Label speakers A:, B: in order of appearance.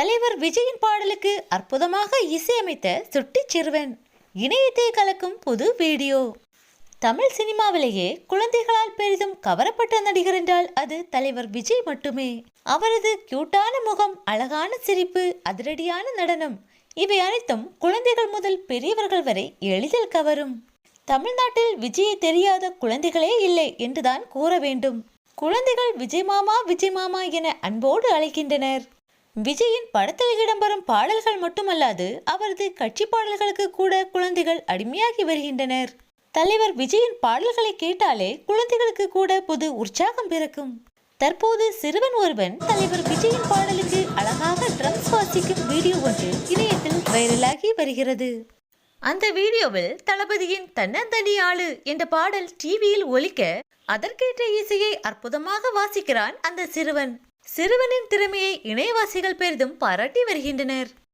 A: தலைவர் விஜயின் பாடலுக்கு அற்புதமாக இசையமைத்த சுட்டிச் சிறுவன். இணையத்தை கலக்கும் புது வீடியோ. தமிழ் சினிமாவிலேயே குழந்தைகளால் பெரிதும் கவரப்பட்ட நடிகர் என்றால் அது தலைவர் விஜய் மட்டுமே. அவரது கியூட்டான முகம், அழகான சிரிப்பு, அதிரடியான நடனம் இவை அனைத்தும் குழந்தைகள் முதல் பெரியவர்கள் வரை எளிதில் கவரும். தமிழ்நாட்டில் விஜயை தெரியாத குழந்தைகளே இல்லை என்றுதான் கூற வேண்டும். குழந்தைகள் விஜய் மாமா என அன்போடு அழைக்கின்றனர். விஜயின் படத்தில் இடம்பெறும் பாடல்கள் மட்டுமல்லாது அவரது கட்சி பாடல்களுக்கு கூட குழந்தைகள் அடிமையாகி வருகின்றனர். தலைவர் விஜயின் பாடல்களை கேட்டாலே குழந்தைகளுக்கு கூட புது உற்சாகம் பிறக்கும். தற்போது சிறுவன் ஒருவன் தலைவர் விஜயின் பாடலுக்கு அழகாக ட்ரம்ஸ் வாசிக்கும் வீடியோ ஒன்று இணையத்தில் வைரலாகி வருகிறது. அந்த வீடியோவில் தளபதியின் தன்னந்தனி ஆளு என்ற பாடல் டிவியில் ஒலிக்க அதற்கேற்ற இசையை அற்புதமாக வாசிக்கிறான் அந்த சிறுவன். சிறுவனின் திறமையை இணையவாசிகள் பெரிதும் பாராட்டி வருகின்றனர்.